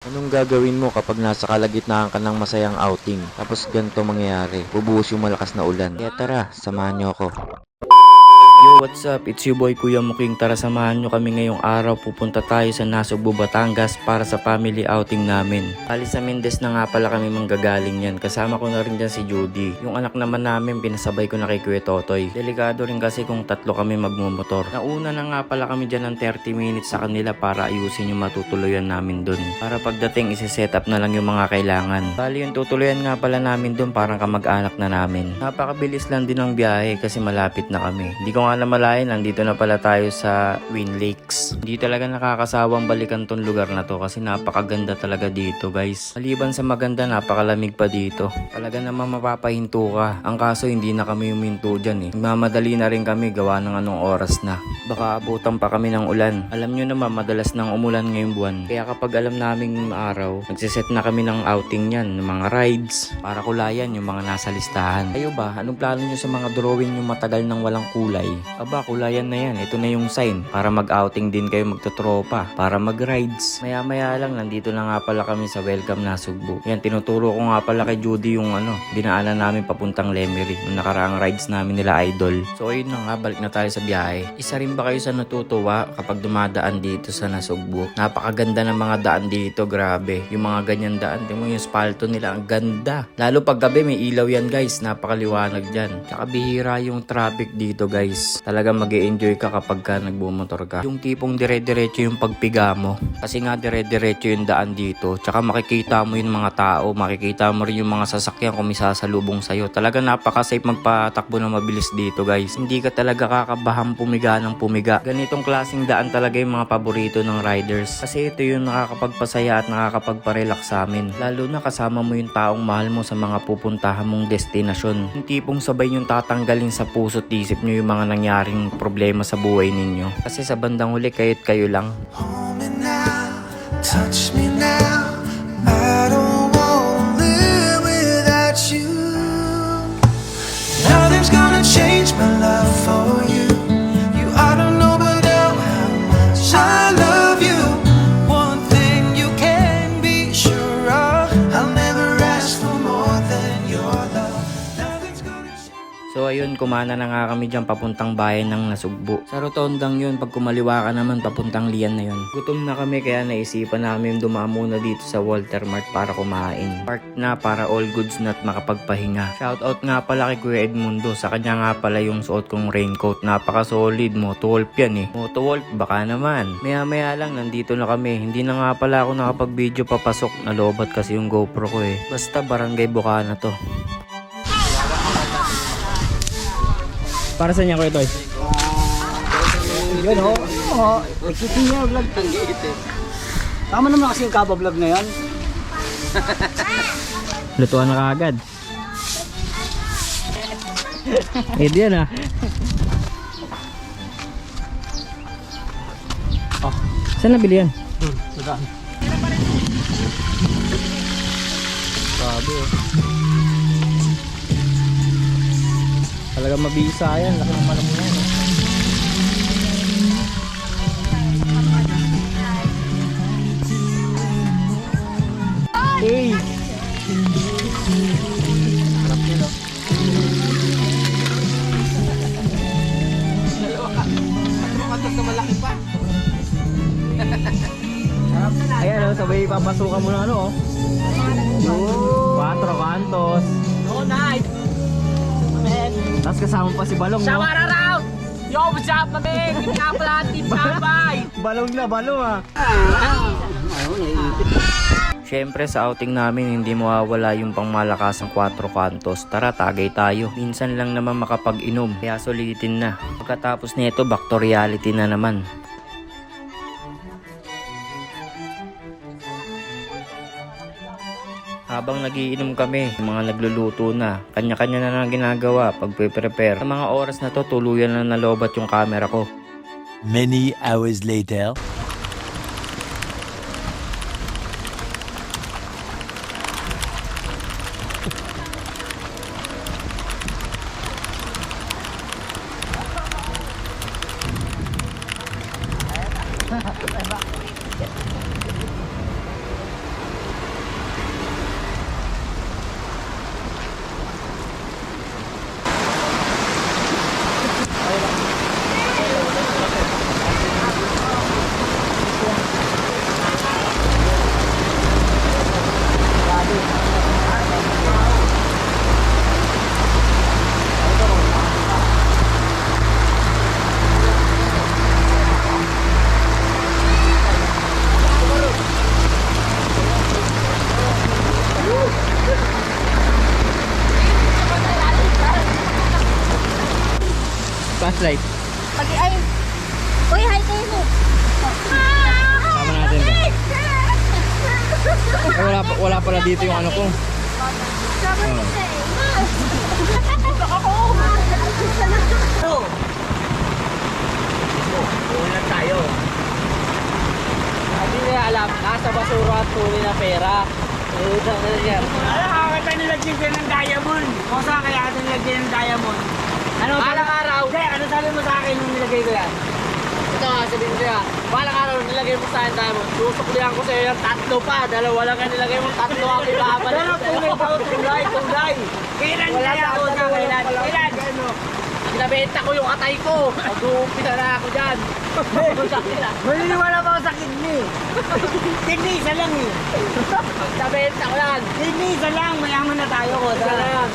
Anong gagawin mo kapag nasa kalagitnaan ka ng masayang outing? Tapos ganito mangyayari, bubuhos yung malakas na ulan. Kaya tara, samahan niyo ako. Yo, what's up? It's your boy Kuya Muking. Tara samahan nyo kami ngayong araw. Pupunta tayo sa Nasugbu, Batangas para sa family outing namin. Bali sa Mendez na nga pala kami manggagaling yan. Kasama ko na rin dyan si Judy. Yung anak naman namin, pinasabay ko na kay Kuya Totoy. Delikado rin kasi kung tatlo kami magmumotor. Nauna na nga pala kami dyan ng 30 minutes sa kanila para ayusin yung matutuluyan namin dun. Para pagdating, isi-set up na lang yung mga kailangan. Bali yung tutuluyan nga pala namin dun, parang kamag-anak na namin. Napakabilis lang din ang biyahe kasi malapit na kami. Hindi ko nga namalayan, nandito na pala tayo sa Twin Lakes. Hindi talaga nakakasawang balikan tong lugar na to kasi napakaganda talaga dito, guys. Maliban sa maganda, napakalamig pa dito. Talaga naman mapapahinto ka. Ang kaso hindi na kami huminto dyan eh. Mamadali na rin kami gawa ng anong oras na. Baka abutan pa kami ng ulan. Alam nyo naman, madalas nang umulan ngayong buwan. Kaya kapag alam naming araw, nagsiset na kami ng outing yan, ng mga rides, para kulayan yung mga nasa listahan. Kayo ba, anong plano nyo sa mga drawing yung matagal nang walang kulay? Aba, kulayan na yan. Ito na yung sign para mag-outing din kayo magtotropa, para mag-rides. Maya-maya lang, nandito na nga pala kami sa Welcome Nasugbu. Yan, tinuturo ko nga pala kay Judy yung dinaanan namin papuntang Lemery, yung nakaraang rides namin nila Idol. So ayun na nga, balik na tayo sa biyahe. Isa rin ba kayo sa natutuwa kapag dumadaan dito sa Nasugbu? Napakaganda ng mga daan dito, grabe. Yung mga ganyan daan, tingnan mo yung spalto nila, ang ganda. Lalo pag gabi may ilaw yan, guys, napakaliwanag dyan. Tsaka bihira yung traffic dito, guys. Talaga mag-e-enjoy ka kapag ka nagbumotor ka. Yung tipong dire-diretso yung pagpiga mo. Kasi nga dire-diretso yung daan dito. Tsaka makikita mo yung mga tao, makikita mo rin yung mga sasakyan kung may sasalubong sa'yo. Talaga napaka-safe magpatakbo na mabilis dito, guys. Hindi ka talaga kakabahang pumiga ng pumiga. Ganitong klaseng daan talaga yung mga paborito ng riders. Kasi ito yung nakakapagpasaya at nakakapagparelax sa amin. Lalo na kasama mo yung taong mahal mo sa mga pupuntahan mong destinasyon. Yung tipong sabay yung tatanggalin sa puso't isip nyo yung mga nangyaring problema sa buhay ninyo. Kasi sa bandang huli, kayo lang. Hold me now, touch me now. I don't wanna live without you. Nothing's gonna change my love for you. You ought to know by now how much I love you. One thing you can be sure of, I'll never ask for more than your love. Nothing's gonna change. So ayun, kumana na nga kami dyan papuntang bayan ng Nasugbu. Sa rotondang yun, pag kumaliwa ka naman papuntang Lian na yun. Gutom na kami kaya naisipan namin dumaan muna dito sa Walter Mart para kumain. Park na para all goods na at makapagpahinga. Shoutout nga pala kay Kuya Edmundo. Sa kanya nga pala yung suot kong raincoat. Napaka-solid. Motowolf yan eh. Motowolf, baka naman. Maya-maya lang, nandito na kami. Hindi na nga pala ako nakapag-video papasok. Nalobat kasi yung GoPro ko eh. Basta Barangay Bukana to. Para sa niya ko ito. Yun ho. Oo. Nagkiting niya vlog. Tama naman kasi yung kaba vlog na yan. Lutuan na kaagad. Eh di yan ah. Oh. Saan nabili yan? Saan? Grabe oh. Talagang mabisa yan. Laki ng manok mo yan. Hey! Sarap yun oh. Ayan oh, sabay papasukan mo na ano oh. 4 kantos. Oh, nice! Amen! Tapos kasama pa si Balong, no? Shawara raw! Yo, what's up, maming? Hindi nga pala team sabay! Balong na, balong ah. Siyempre sa outing namin hindi mawawala yung pangmalakasang 4 kantos. Tara, tagay tayo. Minsan lang naman makapag-inom, kaya sulitin na. Pagkatapos nito, back to reality na naman. Habang nagiinom kami, yung mga nagluluto na, kanya-kanya na lang ginagawa pag-prepare. Sa mga oras na to, tuluyan na nalobat yung camera ko. Many hours later. flashlight. Pag ay. Uy, hi kayo mo. Sama natin to. Ay, wala pala dito yung ano ko. Una tayo. Hindi nila alam, nasa basura at tuloy na pera. Utang na yan. Nakakata nilagyan ka ng diamond. Kung saan kaya ka nilagyan ng diamond? Ano? Balang araw. Hindi, ano sabi mo sa akin nung nilagay ko yan? Ito nga, sabihin ko yan. Balang araw nilagay mo sa akin diamond. Susuklihan ko sa'yo yung tatlo pa. Dalawa lang ang nilagay mo, tatlo ang ibabalik. Pero tunay daw, tunay. Kailan Wala kaya na ako ako na kailan? Kailan? Pinabenta ko yung atay ko. Mag-uumpisa na ako dyan. Maniniwala ba ako sa kidney? Kidney, isa lang eh. Nabenta ko yan. Kidney, isa lang. Mayaman na tayo ko. Isa lang.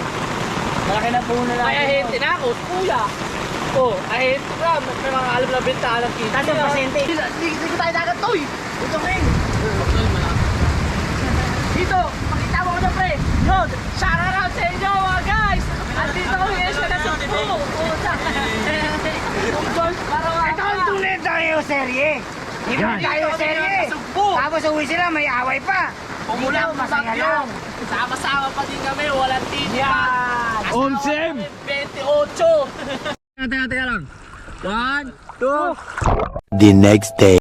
Malaki na puno na lang. Kaya hinti na ako, kuya. Oh, ay hinti ko lang. May mga alam na bentahan ng kita. Kasi pasente. Hindi ko tayo dagat to eh. Ito rin. Dito, pakita mo ko na pre. Yun, shout out sa inyo mga guys. Andito ko yung isa na sa buko. Ito ang tunay tayo serye. Hindi tayo serye. Tapos uwi sila, may away pa. Umulang Masaya lang. Sama-sama pa din kami, walang tita. Yan. Onsem! 28. Teka lang. 1, 2. The next day.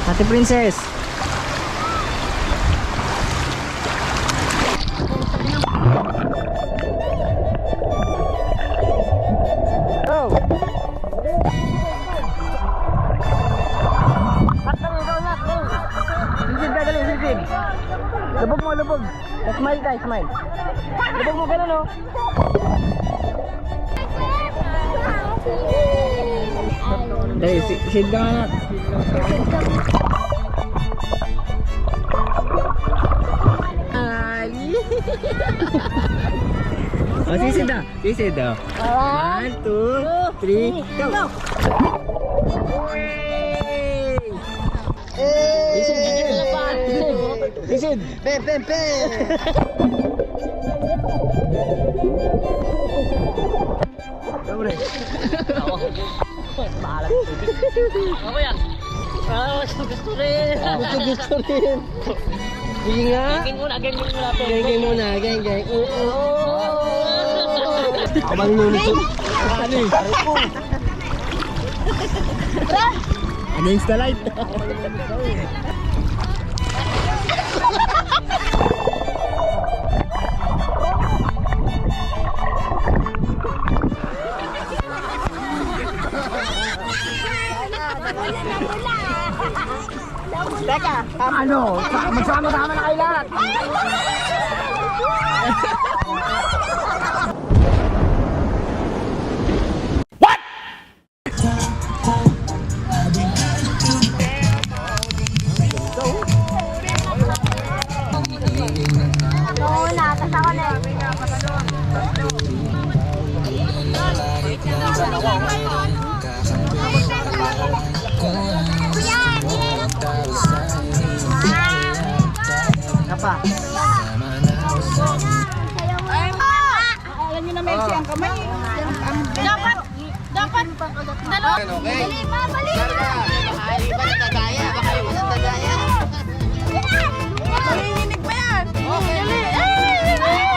Ate Princess. Lubog mo, lubog. Smile tayo, smile. Lubog mo ganun, oh. Dahil, shade ka nga. Oh, sisid na. Sisid na. 1, 2, 3, go! Sisid! Ako yan. Gusto rin. Gusto rin. Sige nga. Gengin muna. Geng muna, geng. Ako manununod ko. Ano eh? Against the light. Teka, ano? Magsama-sama na kayo lahat. Pa. Alam niyo na may siyang kamay. Dapat dalawa. Dali pa, balik. Ay, balik na daya. Baka yung walang daya. Marinig pa yan. Okay. Dali.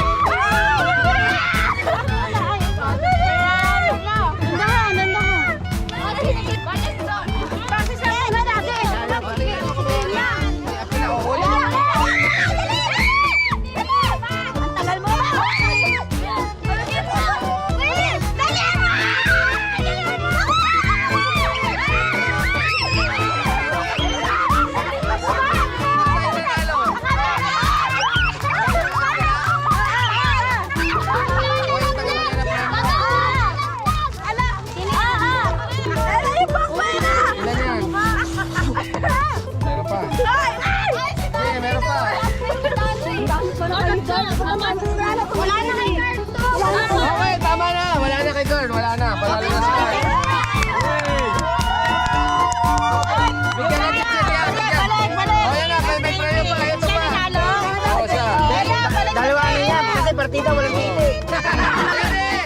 partida, walang titi.